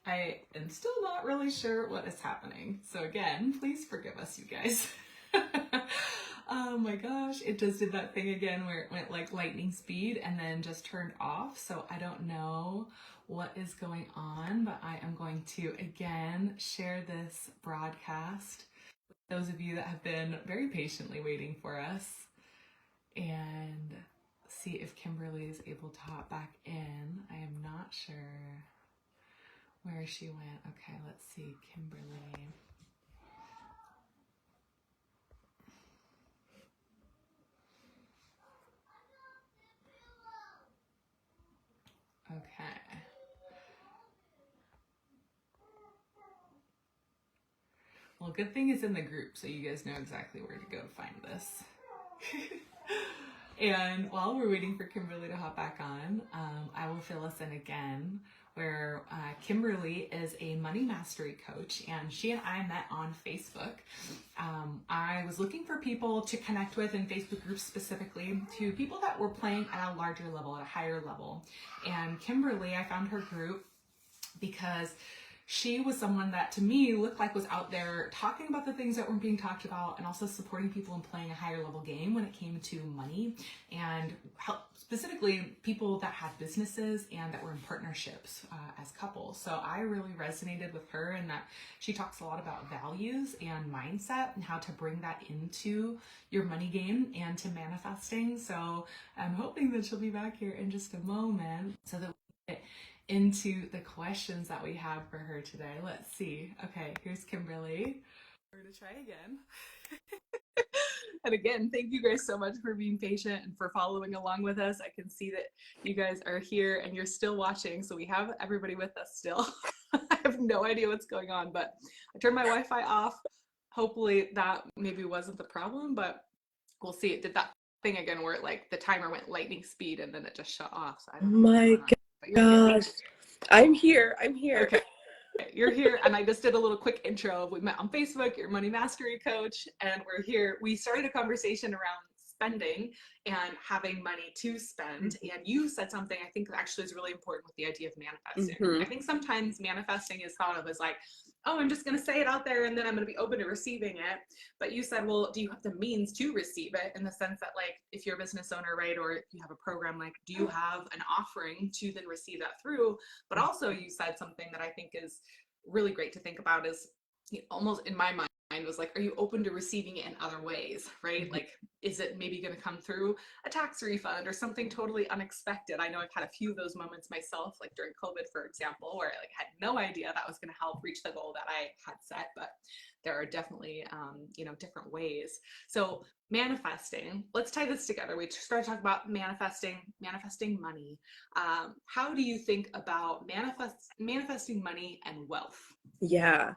I am still not really sure what is happening. So again, please forgive us, you guys. Oh my gosh, it just did that thing again where it went like lightning speed and then just turned off. So I don't know what is going on, but I am going to again share this broadcast with those of you that have been very patiently waiting for us, and see if Kimberly is able to hop back in. I am not sure where she went. Okay, let's see, Kimberly. Okay. Well, good thing it's in the group, so you guys know exactly where to go to find this. And while we're waiting for Kimberly to hop back on, I will fill us in again, where Kimberly is a money mastery coach, and she and I met on Facebook. I was looking for people to connect with in Facebook groups, specifically to people that were playing at a larger level, at a higher level. And Kimberly, I found her group because she was someone that to me looked like was out there talking about the things that weren't being talked about, and also supporting people in playing a higher level game when it came to money, and help specifically people that had businesses and that were in partnerships as couples. So I really resonated with her in that she talks a lot about values and mindset and how to bring that into your money game and to manifesting. So I'm hoping that she'll be back here in just a moment so that we get into the questions that we have for her today. Let's see. Okay, here's Kimberly. We're gonna try again. And again, thank you guys so much for being patient and for following along with us. I can see that you guys are here and you're still watching, so we have everybody with us still. I have no idea what's going on, but I turned my Wi-Fi off. Hopefully that maybe wasn't the problem, but we'll see. It did that thing again where it, like, the timer went lightning speed and then it just shut off. So I don't know what's going on. Gosh, I'm here. Okay, you're here, and I just did a little quick intro. We met on Facebook, your money mastery coach, and we're here. We started a conversation around spending and having money to spend, and you said something I think actually is really important with the idea of manifesting. I think sometimes manifesting is thought of as like, oh, I'm just going to say it out there and then I'm going to be open to receiving it. But you said, well, do you have the means to receive it, in the sense that, like, if you're a business owner, right, or if you have a program, like, do you have an offering to then receive that through? But also you said something that I think is really great to think about is, almost in my mind, was like, are you open to receiving it in other ways, right? Like, is it maybe going to come through a tax refund or something totally unexpected? I know I've had a few of those moments myself, like during COVID, for example, where I had no idea that was going to help reach the goal that I had set, but there are definitely, different ways. So manifesting, let's tie this together. We started talking about manifesting money. How do you think about manifesting money and wealth? Yeah.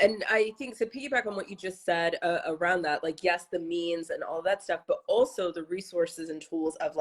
And I think to piggyback on what you just said around that, like, yes, the means and all that stuff, but also the resources and tools of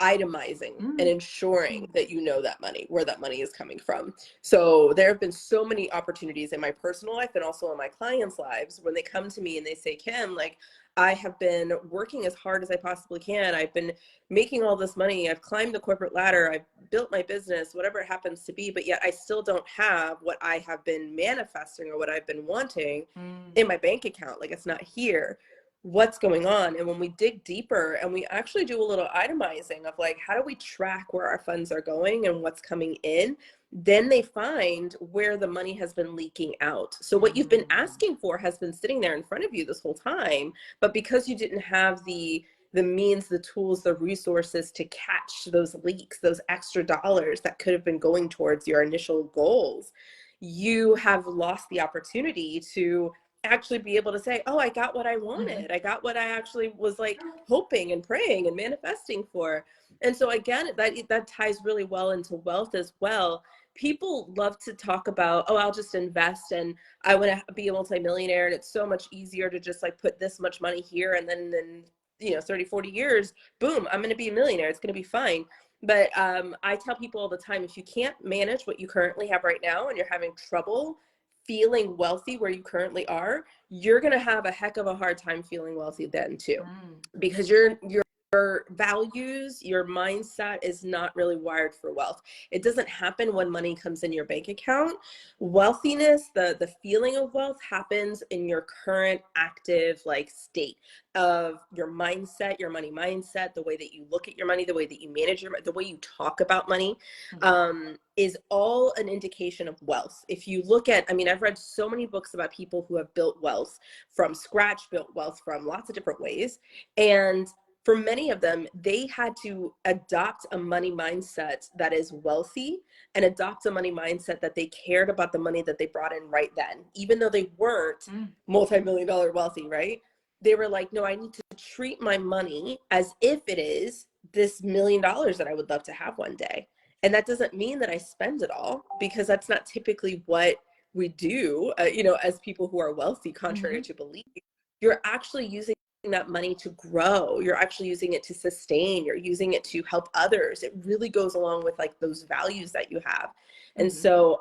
itemizing and ensuring that you know that money, where that money is coming from. So there have been so many opportunities in my personal life and also in my clients' lives when they come to me and they say, Kim, like, I have been working as hard as I possibly can. I've been making all this money. I've climbed the corporate ladder. I've built my business, whatever it happens to be, but yet I still don't have what I have been manifesting or what I've been wanting in my bank account. Like, it's not here. What's going on? And when we dig deeper and we actually do a little itemizing of, like, how do we track where our funds are going and what's coming in, then they find where the money has been leaking out. So what you've been asking for has been sitting there in front of you this whole time, but because you didn't have the means, the tools, the resources to catch those leaks, those extra dollars that could have been going towards your initial goals, you have lost the opportunity to actually be able to say, oh, I got what I wanted. I got what I actually was, like, hoping and praying and manifesting for. And so again, that ties really well into wealth as well. People love to talk about, oh, I'll just invest and I want to be a multimillionaire, and it's so much easier to just, like, put this much money here, and then 30, 40 years, boom, I'm going to be a millionaire. It's going to be fine. But I tell people all the time, if you can't manage what you currently have right now and you're having trouble feeling wealthy where you currently are, you're going to have a heck of a hard time feeling wealthy then too, because you're values, your mindset is not really wired for wealth. It doesn't happen when money comes in your bank account. Wealthiness, the feeling of wealth happens in your current active like state of your mindset, your money mindset, the way that you look at your money, the way that you manage the way you talk about money, is all an indication of wealth. If you look at, I mean, I've read so many books about people who have built wealth from scratch, built wealth from lots of different ways. And for many of them, they had to adopt a money mindset that is wealthy and adopt a money mindset that they cared about the money that they brought in right then. Even though they weren't multi-million-dollar wealthy, right? They were like, no, I need to treat my money as if it is this $1 million that I would love to have one day. And that doesn't mean that I spend it all, because that's not typically what we do, as people who are wealthy, contrary to belief. You're actually using that money to grow. You're actually using it to sustain. You're using it to help others. It really goes along with like those values that you have. And so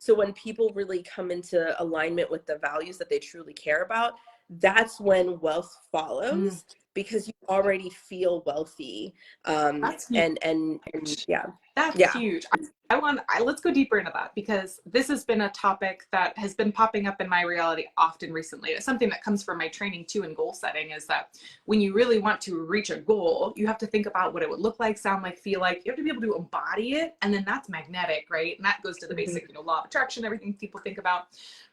when people really come into alignment with the values that they truly care about, that's when wealth follows, because you already feel wealthy. That's huge. And yeah. That's huge. Let's go deeper into that, because this has been a topic that has been popping up in my reality often recently. It's something that comes from my training too in goal setting, is that when you really want to reach a goal, you have to think about what it would look like, sound like, feel like. You have to be able to embody it. And then that's magnetic, right? And that goes to the basic, law of attraction, everything people think about.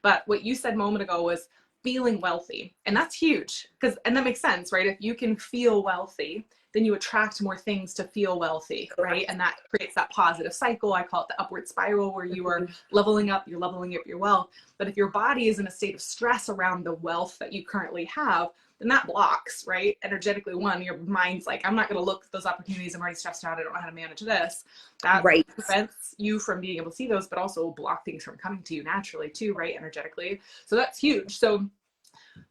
But what you said a moment ago was feeling wealthy. And that's huge, and that makes sense, right? If you can feel wealthy, then you attract more things to feel wealthy, right? And that creates that positive cycle. I call it the upward spiral, where you are leveling up your wealth. But if your body is in a state of stress around the wealth that you currently have, then that blocks, right? Energetically, your mind's like, I'm not going to look at those opportunities. I'm already stressed out. I don't know how to manage this. That prevents you from being able to see those, but also block things from coming to you naturally too, right? Energetically. So that's huge. So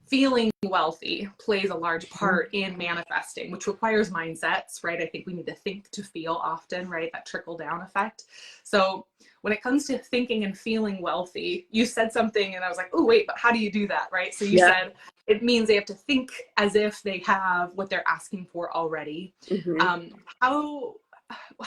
feeling wealthy plays a large part in manifesting, which requires mindsets, right? I think we need to think to feel often, right? That trickle down effect. So when it comes to thinking and feeling wealthy, you said something and I was like, oh, wait, but how do you do that, right? So you said it means they have to think as if they have what they're asking for already. How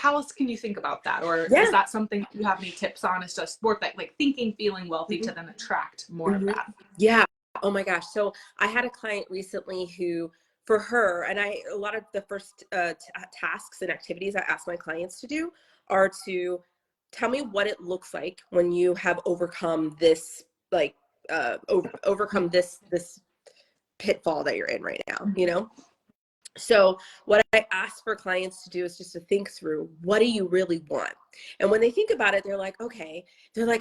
else can you think about that? Or is that something you have any tips on? It's just more like thinking, feeling wealthy to then attract more of that. Yeah. Oh my gosh. So I had a client recently who, for her, and a lot of the first tasks and activities I ask my clients to do are to tell me what it looks like when you have overcome this, like overcome this pitfall that you're in right now, So what I ask for clients to do is just to think through, what do you really want? And when they think about it, they're like, okay,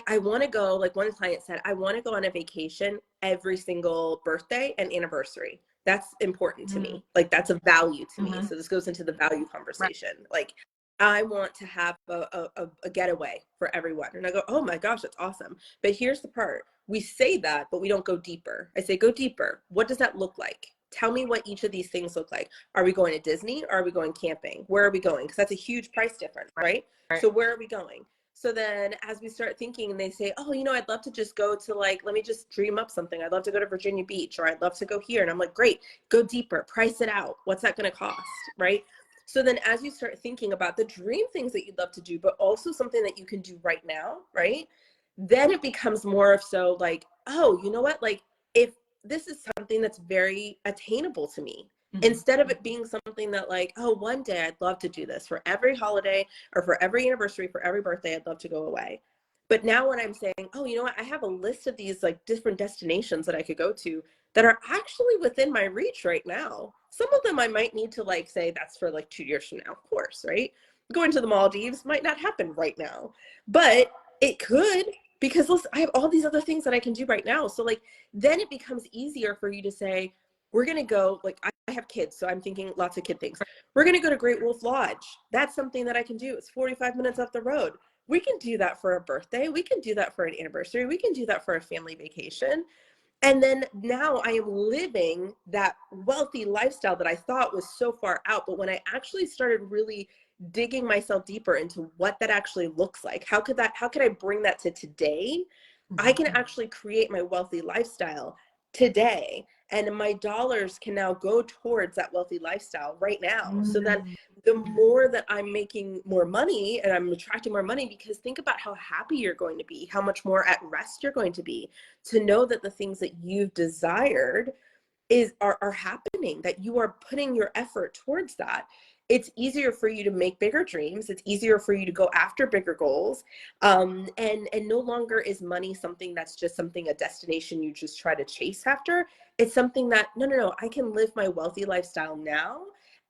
I want to go, like one client said, I want to go on a vacation every single birthday and anniversary. That's important to me. Like, that's a value to me. So this goes into the value conversation. Like, I want to have a getaway for everyone. And I go, oh my gosh, that's awesome. But here's the part. We say that, but we don't go deeper. I say, go deeper. What does that look like? Tell me what each of these things look like. Are we going to Disney? Or are we going camping? Where are we going? Because that's a huge price difference, right? So where are we going? So then as we start thinking and they say, oh, I'd love to just go to let me just dream up something. I'd love to go to Virginia Beach, or I'd love to go here. And I'm like, great, go deeper, price it out. What's that going to cost, right? So then as you start thinking about the dream things that you'd love to do, but also something that you can do right now, right? Then it becomes more of so like, oh, you know what? Like, if this is something that's very attainable to me, instead of it being something that like, oh, one day I'd love to do this for every holiday or for every anniversary, for every birthday, I'd love to go away. But now when I'm saying, oh, you know what? I have a list of these like different destinations that I could go to that are actually within my reach right now. Some of them I might need to like say that's for like 2 years from now, of course, right? Going to the Maldives might not happen right now, but it could, because listen, I have all these other things that I can do right now. So like, then it becomes easier for you to say, we're going to go, like, I have kids, so I'm thinking lots of kid things. We're going to go to Great Wolf Lodge. That's something that I can do. It's 45 minutes up the road. We can do that for a birthday. We can do that for an anniversary. We can do that for a family vacation. And then now I am living that wealthy lifestyle that I thought was so far out. But when I actually started really digging myself deeper into what that actually looks like, how could I bring that to today? I can actually create my wealthy lifestyle today. and my dollars can now go towards that wealthy lifestyle right now. So then Mm. the more that I'm making more money and I'm attracting more money, because think about how happy you're going to be, how much more at rest you're going to be, to know that the things that you've desired are happening, that you are putting your effort towards that. It's easier for you to make bigger dreams. It's easier for you to go after bigger goals. And no longer is money something that's just something, a destination you just try to chase after. It's something that, no, I can live my wealthy lifestyle now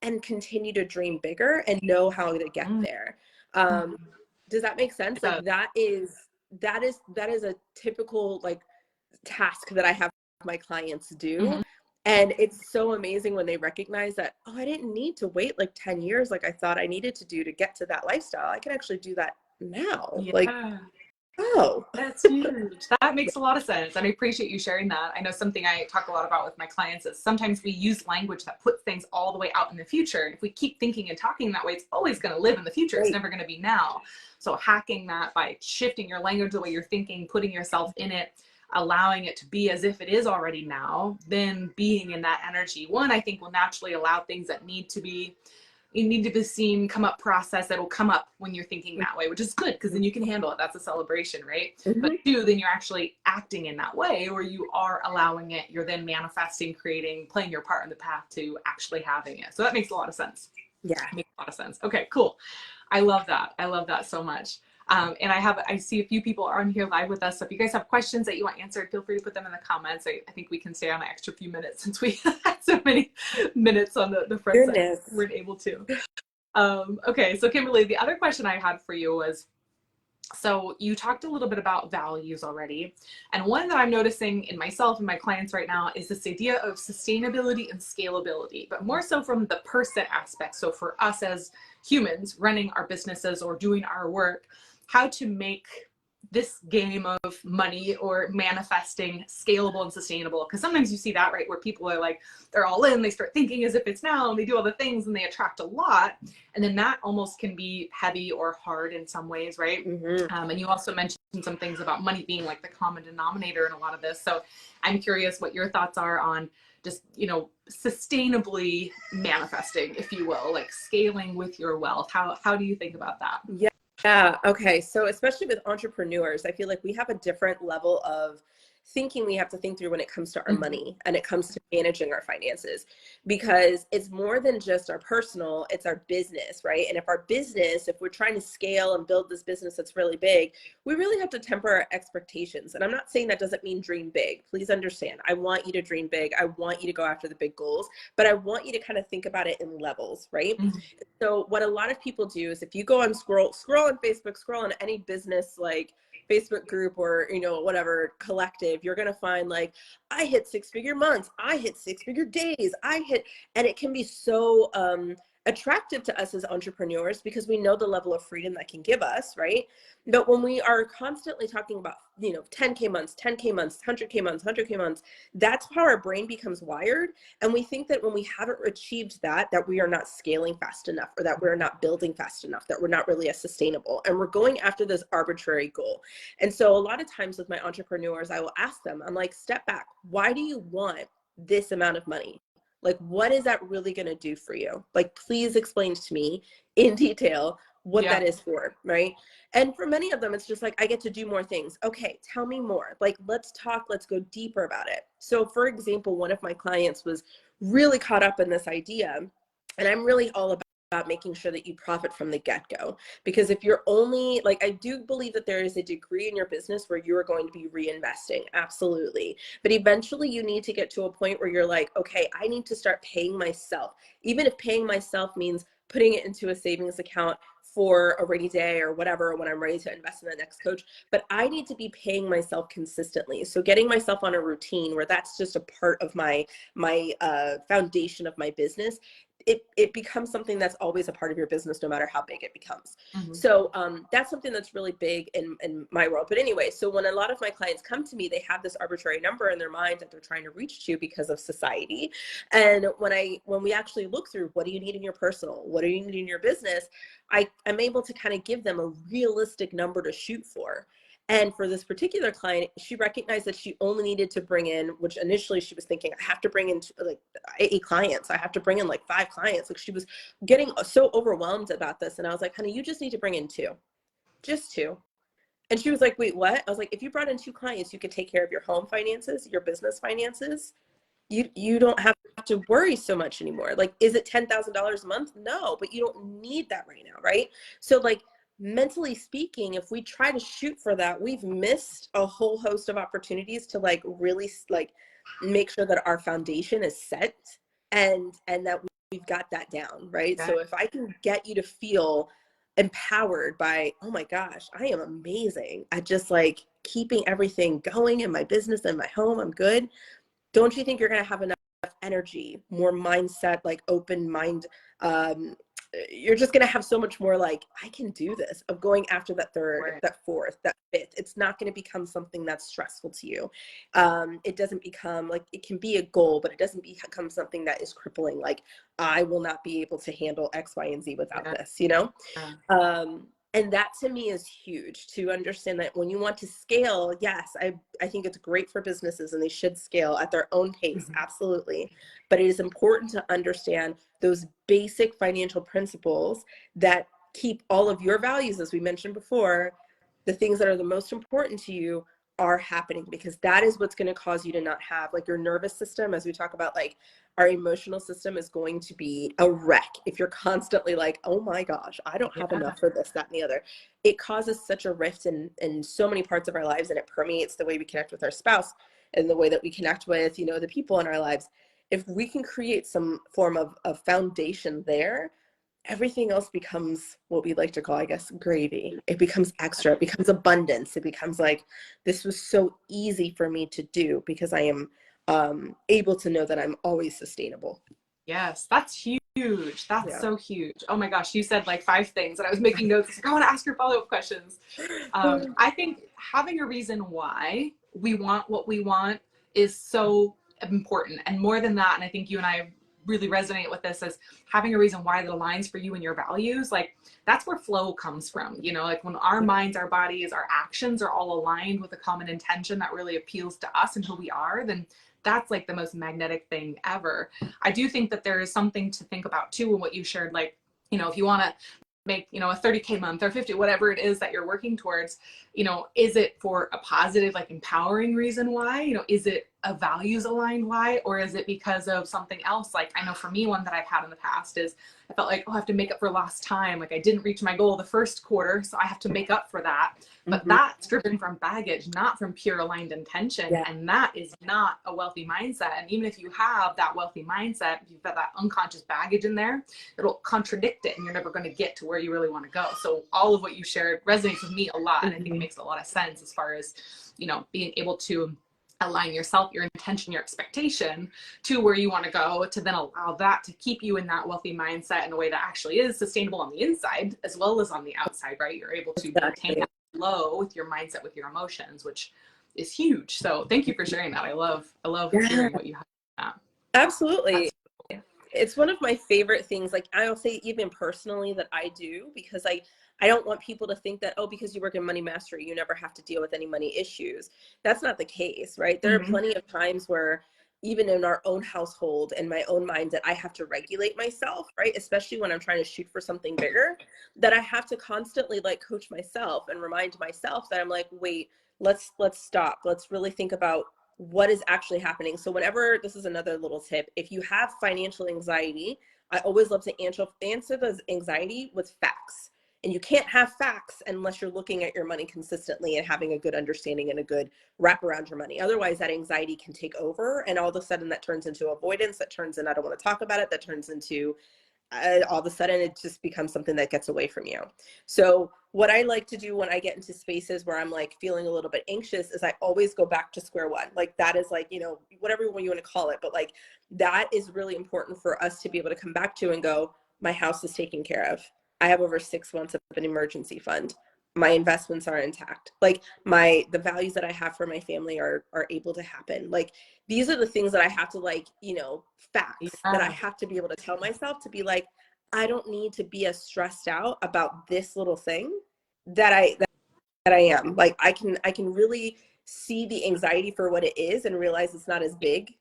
and continue to dream bigger and know how to get Mm. there. Does that make sense? So, Like that is a typical like task that I have my clients do. mhm. And it's so amazing when they recognize that, oh, I didn't need to wait like 10 years like I thought I needed to do to get to that lifestyle. I can actually do that now. Like, Yeah. oh, That's huge. That makes a lot of sense. And I appreciate you sharing that. I know something I talk a lot about with my clients is sometimes we use language that puts things all the way out in the future. If we keep thinking and talking that way, it's always going to live in the future. It's right. never going to be now. So hacking that by shifting your language, the way you're thinking, putting yourself in it, allowing it to be as if it is already now, then being in that energy, one, I think will naturally allow things that need to be, you need to be seen, come up process that'll come up when you're thinking that way, which is good because then you can handle it. That's a celebration, right? But Mm-hmm. two, then you're actually acting in that way, or you are allowing it. You're then manifesting, creating, playing your part in the path to actually having it. So that makes a lot of sense. Yeah. Makes a lot of sense. Okay, cool. I love that. I love that so much. And I see a few people are on here live with us. So if you guys have questions that you want answered, feel free to put them in the comments. I think we can stay on an extra few minutes since we had so many minutes on the front side. Goodness. We're able to. Okay, so Kimberly, the other question I had for you was, so you talked a little bit about values already. And one that I'm noticing in myself and my clients right now is this idea of sustainability and scalability, but more so from the person aspect. So for us as humans running our businesses or doing our work, how to make this game of money or manifesting scalable and sustainable. Because sometimes you see that, right, where people are like, they're all in, they start thinking as if it's now, and they do all the things and they attract a lot. And then that almost can be heavy or hard in some ways, right? Mm-hmm. And you also mentioned some things about money being like the common denominator in a lot of this. So I'm curious what your thoughts are on just, sustainably manifesting, if you will, like scaling with your wealth. How do you think about that? Yeah. Yeah. Okay. So especially with entrepreneurs, I feel like we have a different level of thinking we have to think through when it comes to our Mhm. money and it comes to managing our finances, because it's more than just our personal, it's our business, right? And if we're trying to scale and build this business that's really big, we really have to temper our expectations. And I'm not saying that doesn't mean dream big. Please understand. I want you to dream big. I want you to go after the big goals, but I want you to kind of think about it in levels, right? Mhm. So what a lot of people do is if you go and scroll on Facebook, scroll on any business like Facebook group or, whatever collective, you're going to find like, I hit 6-figure months, I hit 6-figure days, and it can be so attractive to us as entrepreneurs because we know the level of freedom that can give us, right? But when we are constantly talking about, 10K months, 10K months, 100K months, 100K months, that's how our brain becomes wired. And we think that when we haven't achieved that we are not scaling fast enough, or that we're not building fast enough, that we're not really as sustainable. And we're going after this arbitrary goal. And so a lot of times with my entrepreneurs, I will ask them, I'm like, step back. Why do you want this amount of money? Like, what is that really going to do for you? Like, please explain to me in detail what Yeah. that is for, right? And for many of them, it's just like, I get to do more things. Okay, tell me more. Like, let's talk, let's go deeper about it. So for example, one of my clients was really caught up in this idea, and I'm really all about making sure that you profit from the get-go, because if you're only like, I do believe that there is a degree in your business where you are going to be reinvesting, absolutely, but eventually you need to get to a point where you're like, okay, I need to start paying myself, even if paying myself means putting it into a savings account for a rainy day or whatever when I'm ready to invest in the next coach. But I need to be paying myself consistently. So getting myself on a routine where that's just a part of my foundation of my business, it becomes something that's always a part of your business, no matter how big it becomes. Mm-hmm. So that's something that's really big in my world. But anyway, so when a lot of my clients come to me, they have this arbitrary number in their mind that they're trying to reach to because of society. And when we actually look through, what do you need in your personal? What do you need in your business? I'm able to kind of give them a realistic number to shoot for. And for this particular client, she recognized that she only needed to bring in, which initially she was thinking, I have to bring in like 8 clients. I have to bring in like 5 clients. Like she was getting so overwhelmed about this. And I was like, honey, you just need to bring in 2, just 2. And she was like, wait, what? I was like, if you brought in 2 clients, you could take care of your home finances, your business finances. You don't have to worry so much anymore. Like, is it $10,000 a month? No, but you don't need that right now, right? So like, mentally speaking, if we try to shoot for that, we've missed a whole host of opportunities to like really like make sure that our foundation is set and that we've got that down, right? Yeah. So if I can get you to feel empowered by, oh my gosh, I am amazing at just like keeping everything going in my business and my home, I'm good. Don't you think you're going to have enough energy, more mindset, like open mind? You're just going to have so much more like, I can do this, of going after that 3rd, that 4th, that 5th. It's not going to become something that's stressful to you. It doesn't become like, it can be a goal, but it doesn't become something that is crippling. Like, I will not be able to handle X, Y, and Z without this, you know? And that to me is huge, to understand that when you want to scale, yes, I think it's great for businesses and they should scale at their own pace, absolutely. But it is important to understand those basic financial principles that keep all of your values, as we mentioned before, the things that are the most important to you are happening, because that is what's going to cause you to not have like your nervous system, as we talk about, like our emotional system is going to be a wreck if you're constantly like, oh my gosh, I don't have enough for this, that, and the other. It causes such a rift in so many parts of our lives, and it permeates the way we connect with our spouse and the way that we connect with, you know, the people in our lives. If we can create some form of foundation there, everything else becomes what we like to call, I guess, gravy. It becomes extra, it becomes abundance. It becomes like, this was so easy for me to do because I am able to know that I'm always sustainable. Yes, that's huge. That's Yeah. so huge. Oh my gosh, you said like 5 things, and I was making notes. Like, I want to ask your follow-up questions. I think having a reason why we want what we want is so important, and more than that. And I think you and I really resonate with this, as having a reason why that aligns for you and your values. Like, that's where flow comes from. You know, like when our minds, our bodies, our actions are all aligned with a common intention that really appeals to us and who we are, then that's like the most magnetic thing ever. I do think that there is something to think about too in what you shared. Like, you know, if you want to make, you know, a 30K month or 50, whatever it is that you're working towards, you know, is it for a positive, like empowering reason why? You know, is it a values aligned why? Or is it because of something else? Like, I know for me, one that I've had in the past is I felt like, oh, I have to make up for lost time. Like, I didn't reach my goal the first quarter, so I have to make up for that. But that's driven from baggage, not from pure aligned intention. Yeah. And that is not a wealthy mindset. And even if you have that wealthy mindset, you've got that unconscious baggage in there, it'll contradict it, and you're never going to get to where you really want to go. So all of what you shared resonates with me a lot. And I think it makes a lot of sense as far as, you know, being able to align yourself, your intention, your expectation to where you want to go, to then allow that to keep you in that wealthy mindset in a way that actually is sustainable on the inside as well as on the outside, right? You're able to maintain that flow with your mindset, with your emotions, which is huge. So thank you for sharing that. I love hearing what you have. Absolutely. It's one of my favorite things. Like, I'll say even personally that I do, because I don't want people to think that, oh, because you work in money mastery, you never have to deal with any money issues. That's not the case, right? There are plenty of times where even in our own household and my own mind that I have to regulate myself, right? Especially when I'm trying to shoot for something bigger, that I have to constantly like coach myself and remind myself that I'm like, wait, let's stop. Let's really think about what is actually happening. So whenever, this is another little tip, if you have financial anxiety, I always love to answer those anxiety with facts. And you can't have facts unless you're looking at your money consistently and having a good understanding and a good wrap around your money. Otherwise, that anxiety can take over, and all of a sudden that turns into avoidance, that turns in, I don't want to talk about it, that turns into all of a sudden it just becomes something that gets away from you. So what I like to do when I get into spaces where I'm like feeling a little bit anxious is I always go back to square one. Like, that is like, you know, whatever you want to call it, but like, that is really important for us to be able to come back to and go, my house is taken care of. I have over 6 months of an emergency fund. My investments are intact. Like, the values that I have for my family are able to happen. Like, these are the things that I have to, like, you know, facts that I have to be able to tell myself, to be like, I don't need to be as stressed out about this little thing that I am. Like I can really see the anxiety for what it is and realize it's not as big.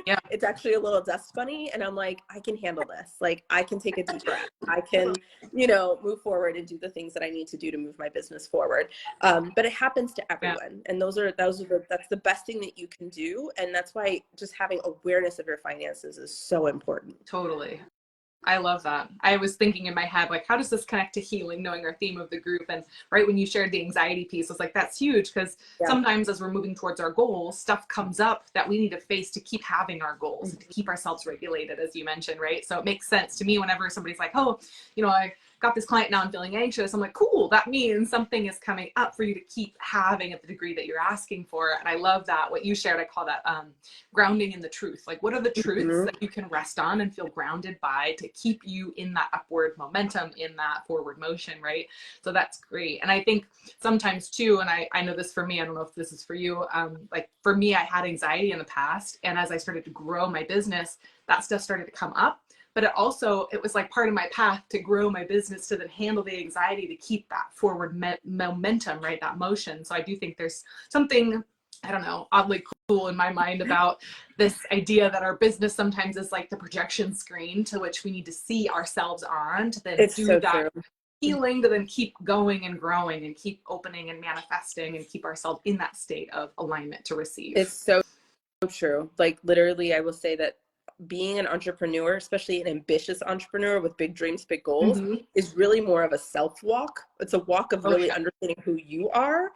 Yeah. It's actually a little dust bunny, and I'm like, I can handle this. Like I can take a deep breath. I can, move forward and do the things that I need to do to move my business forward. But it happens to everyone, and that's the best thing that you can do, and that's why just having awareness of your finances is so important. Totally. I love that. I was thinking in my head, like, how does this connect to healing, knowing our theme of the group? And right when you shared the anxiety piece, I was like, that's huge, because sometimes as we're moving towards our goals, stuff comes up that we need to face to keep having our goals, to keep ourselves regulated, as you mentioned, right? So it makes sense to me whenever somebody's like, oh, I got this client, now I'm feeling anxious. I'm like, cool, that means something is coming up for you to keep having at the degree that you're asking for. And I love that. What you shared, I call that grounding in the truth. Like, what are the truths that you can rest on and feel grounded by to keep you in that upward momentum, in that forward motion, right? So that's great. And I think sometimes too, and I know this for me, I don't know if this is for you, like for me, I had anxiety in the past. And as I started to grow my business, that stuff started to come up. But it was like part of my path to grow my business, to then handle the anxiety, to keep that forward momentum, right? That motion. So I do think there's something, I don't know, oddly cool in my mind about this idea that our business sometimes is like the projection screen to which we need to see ourselves on to then do that healing, to then keep going and growing and keep opening and manifesting and keep ourselves in that state of alignment to receive. It's so true. Like literally, I will say that being an entrepreneur, especially an ambitious entrepreneur with big dreams, big goals, is really more of a self walk. It's a walk of really understanding who you are,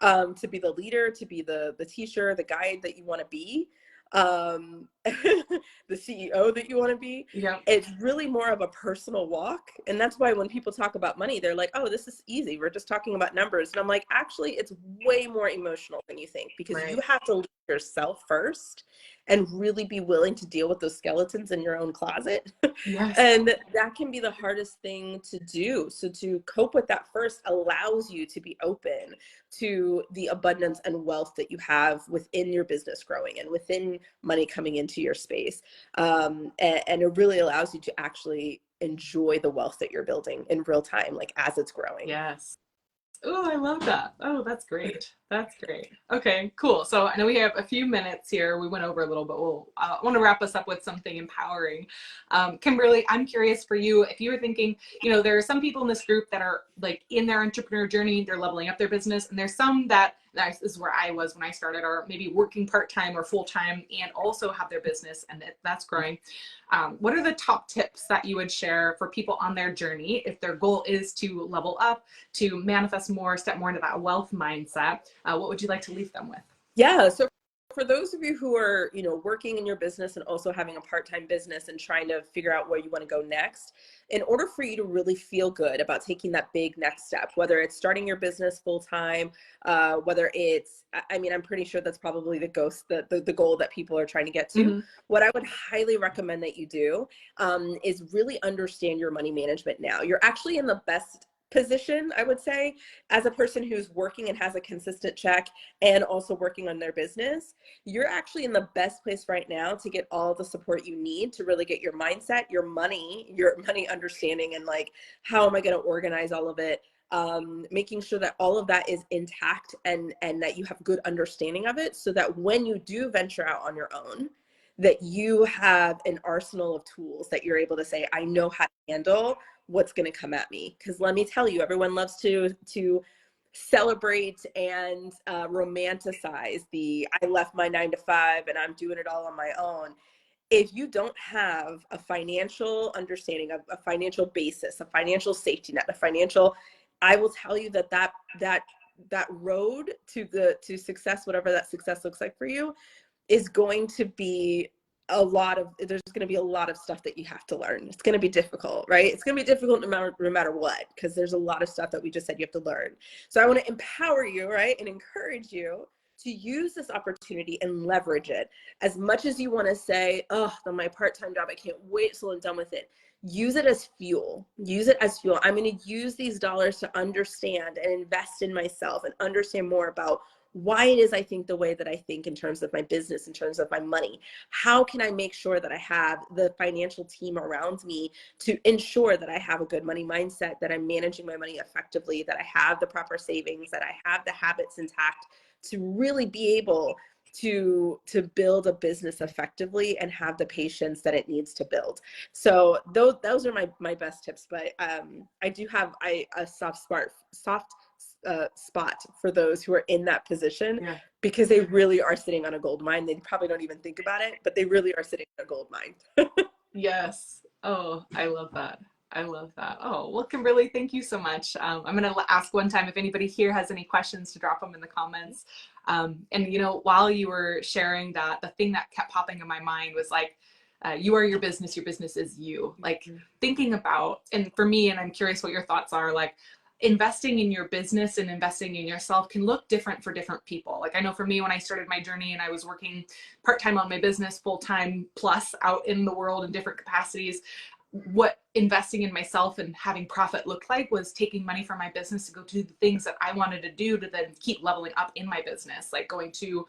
to be the leader, to be the teacher, the guide that you want to be, the CEO that you want to be. Yeah. It's really more of a personal walk. And that's why when people talk about money, they're like, oh, this is easy. We're just talking about numbers. And I'm like, actually, it's way more emotional than you think, because you have to lead yourself first and really be willing to deal with those skeletons in your own closet. Yes. And that can be the hardest thing to do. So to cope with that first allows you to be open to the abundance and wealth that you have within your business growing and within money coming into your space. And it really allows you to actually enjoy the wealth that you're building in real time, like as it's growing. Yes. Oh, I love that. Oh, that's great. That's great. Okay, cool. So I know we have a few minutes here. We went over a little, but I want to wrap us up with something empowering. Kimberly, I'm curious for you, if you were thinking, there are some people in this group that are like in their entrepreneur journey, they're leveling up their business, and there's some that this is where I was when I started, or maybe working part-time or full-time and also have their business and that's growing. What are the top tips that you would share for people on their journey if their goal is to level up, to manifest more, step more into that wealth mindset? What would you like to leave them with? Yeah. So for those of you who are, working in your business and also having a part-time business and trying to figure out where you want to go next, in order for you to really feel good about taking that big next step, whether it's starting your business full-time, whether it's, I'm pretty sure that's probably the goal that people are trying to get to. What I would highly recommend that you do is really understand your money management now. You're actually in the best position, I would say, as a person who's working and has a consistent check and also working on their business. You're actually in the best place right now to get all the support you need to really get your mindset, your money understanding, and like, how am I going to organize all of it? Making sure that all of that is intact and that you have good understanding of it, so that when you do venture out on your own, that you have an arsenal of tools that you're able to say, I know how to handle what's going to come at me. Because let me tell you, everyone loves to celebrate and romanticize I left my 9-to-5 and I'm doing it all on my own. If you don't have a financial understanding, of a financial basis, a financial safety net, I will tell you that road to success, whatever that success looks like for you, is going to be there's going to be a lot of stuff that you have to learn. It's going to be difficult, right? It's going to be difficult no matter what, because there's a lot of stuff that we just said you have to learn. So I want to empower you, right? And encourage you to use this opportunity and leverage it. As much as you want to say, oh, my part-time job, I can't wait till I'm done with it. Use it as fuel. Use it as fuel. I'm going to use these dollars to understand and invest in myself and understand more about why it is I think the way that I think in terms of my business, in terms of my money. How can I make sure that I have the financial team around me to ensure that I have a good money mindset, that I'm managing my money effectively, that I have the proper savings, that I have the habits intact to really be able to build a business effectively and have the patience that it needs to build. So those are my best tips. But I do have a soft spot for those who are in that position, because they really are sitting on a gold mine. They probably don't even think about it, but they really are sitting on a gold mine. Yes. Oh, I love that. I love that. Oh, well, Kimberly, thank you so much. I'm going to ask one time if anybody here has any questions to drop them in the comments. And, you know, while you were sharing that, the thing that kept popping in my mind was like, you are your business is you. Like thinking about, and for me, and I'm curious what your thoughts are, like investing in your business and investing in yourself can look different for different people. Like I know for me, when I started my journey and I was working part-time on my business, full-time plus out in the world in different capacities, what investing in myself and having profit looked like was taking money from my business to go do the things that I wanted to do to then keep leveling up in my business, like going to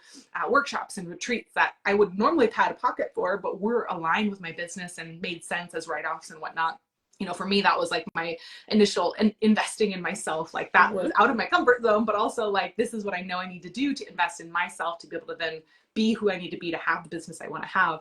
workshops and retreats that I would normally have had a pocket for, but were aligned with my business and made sense as write-offs and whatnot. You know, for me, that was like my initial investing in myself. Like that was out of my comfort zone, but also like, this is what I know I need to do to invest in myself to be able to then be who I need to be to have the business I want to have.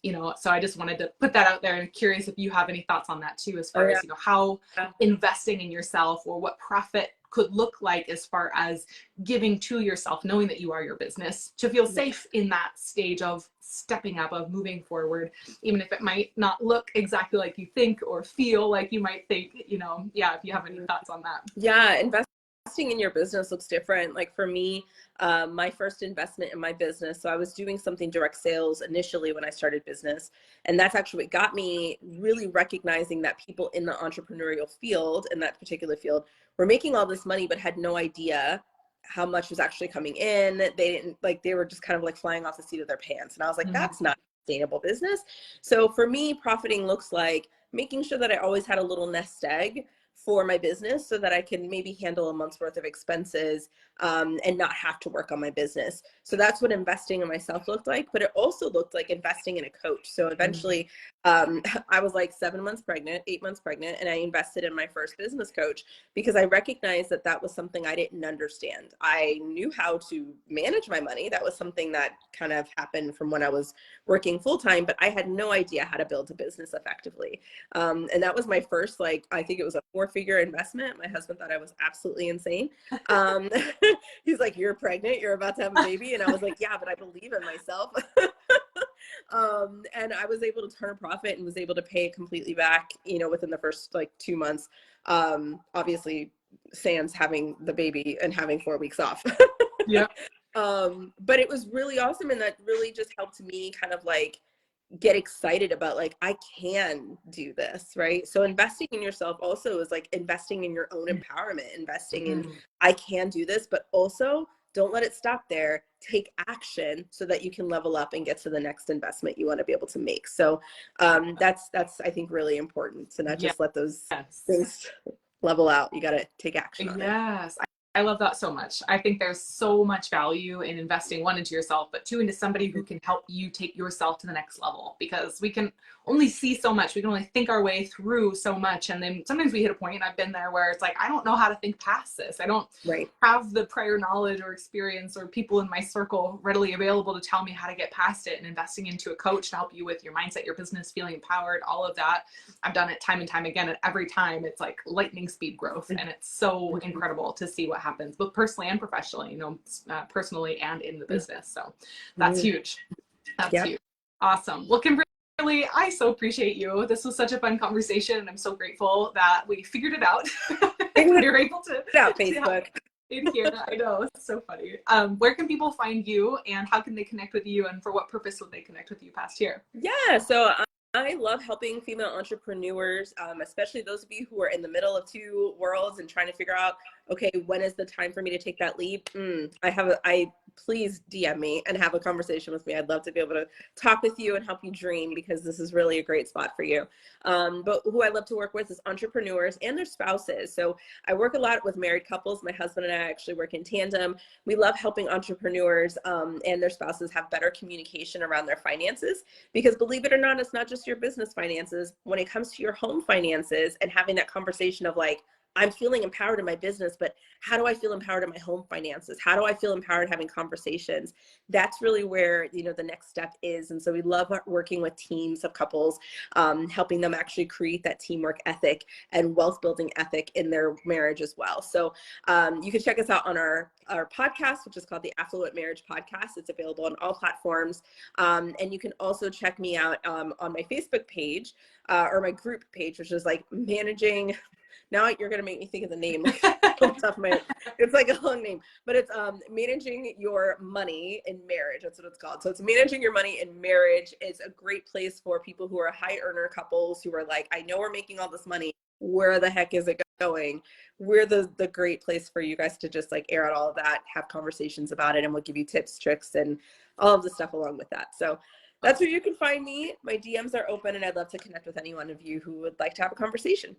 You know, so I just wanted to put that out there, and curious if you have any thoughts on that too, as far as, you know, how investing in yourself or what profit could look like as far as giving to yourself, knowing that you are your business, to feel safe in that stage of stepping up, of moving forward, even if it might not look exactly like you think or feel like you might think, you know. Yeah, if you have any thoughts on that. Yeah, investing in your business looks different. Like for me, my first investment in my business, so I was doing something direct sales initially when I started business, and that's actually what got me really recognizing that people in the entrepreneurial field, in that particular field, were making all this money but had no idea how much was actually coming in. They didn't, like, they were just kind of like flying off the seat of their pants, and I was like, that's not sustainable business. So for me, profiting looks like making sure that I always had a little nest egg for my business so that I can maybe handle a month's worth of expenses and not have to work on my business. So that's what investing in myself looked like. But it also looked like investing in a coach. So eventually I was like 8 months pregnant, and I invested in my first business coach because I recognized that that was something I didn't understand. I knew how to manage my money. That was something that kind of happened from when I was working full time, but I had no idea how to build a business effectively. And that was my first, like, I think it was a 4-figure investment. My husband thought I was absolutely insane. He's like, you're pregnant, you're about to have a baby. And I was like, yeah, but I believe in myself. And I was able to turn a profit and was able to pay it completely back, you know, within the first like 2 months. Obviously sans having the baby and having 4 weeks off. Yeah. But it was really awesome. And that really just helped me kind of like get excited about, like, I can do this, right? So investing in yourself also is like investing in your own empowerment, investing in, I can do this, but also don't let it stop there. Take action so that you can level up and get to the next investment you want to be able to make. So that's I think really important to not just let those things level out. You got to take action on it. Yes. I love that so much. I think there's so much value in investing, one, into yourself, but two, into somebody who can help you take yourself to the next level, because we can only see so much. We can only think our way through so much. And then sometimes we hit a point, and I've been there, where it's like, I don't know how to think past this. I don't have the prior knowledge or experience or people in my circle readily available to tell me how to get past it. And investing into a coach to help you with your mindset, your business, feeling empowered, all of that. I've done it time and time again. And every time it's like lightning speed growth. And it's so incredible to see what happens, both personally and professionally, you know, personally and in the business. So that's huge. That's huge. Awesome. Well, Kimberly, I so appreciate you. This was such a fun conversation, and I'm so grateful that we figured it out. You're able to Facebook in here. I know, it's so funny. Where can people find you, and how can they connect with you, and for what purpose would they connect with you past here? Yeah, so I love helping female entrepreneurs, especially those of you who are in the middle of two worlds and trying to figure out, okay, when is the time for me to take that leap? Please DM me and have a conversation with me. I'd love to be able to talk with you and help you dream, because this is really a great spot for you. But who I love to work with is entrepreneurs and their spouses. So I work a lot with married couples. My husband and I actually work in tandem. We love helping entrepreneurs and their spouses have better communication around their finances, because believe it or not, it's not just your business finances. When it comes to your home finances and having that conversation of like, I'm feeling empowered in my business, but how do I feel empowered in my home finances? How do I feel empowered having conversations? That's really where, the next step is. And so we love working with teams of couples, helping them actually create that teamwork ethic and wealth building ethic in their marriage as well. So you can check us out on our podcast, which is called the Affluent Marriage Podcast. It's available on all platforms. And you can also check me out on my Facebook page or my group page, which is like managing. Now you're going to make me think of the name. It's like a long name, but it's managing your money in marriage. That's what it's called. So it's managing your money in marriage. It's a great place for people who are high earner couples who are like, I know we're making all this money. Where the heck is it going? We're the great place for you guys to just like air out all of that, have conversations about it, and we'll give you tips, tricks, and all of the stuff along with that. So that's where you can find me. My DMs are open, and I'd love to connect with any one of you who would like to have a conversation.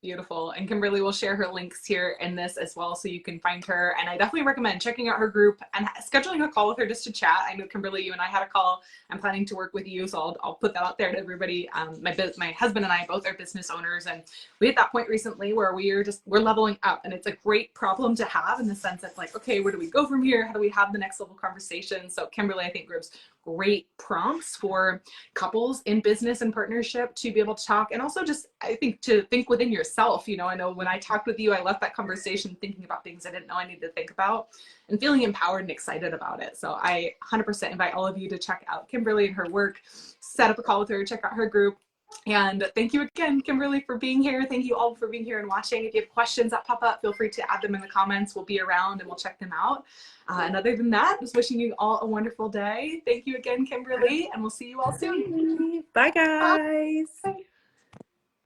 Beautiful. And Kimberly will share her links here in this as well, so you can find her. And I definitely recommend checking out her group and scheduling a call with her just to chat. I know, Kimberly, you and I had a call. I'm planning to work with you, so I'll put that out there to everybody. My husband and I both are business owners, and we hit that point recently where we're leveling up, and it's a great problem to have in the sense that's like, okay, where do we go from here? How do we have the next level conversation? So Kimberly, I think, gives great prompts for couples in business and partnership to be able to talk, and also just, I think, to think within yourself. I know when I talked with you, I left that conversation thinking about things I didn't know I needed to think about and feeling empowered and excited about it. So I 100% invite all of you to check out Kimberly and her work, set up a call with her, check out her group. And thank you again, Kimberly, for being here. Thank you all for being here and watching. If you have questions that pop up, feel free to add them in the comments. We'll be around and we'll check them out. And other than that, just wishing you all a wonderful day. Thank you again, Kimberly, and we'll see you all soon. Bye, guys. Bye.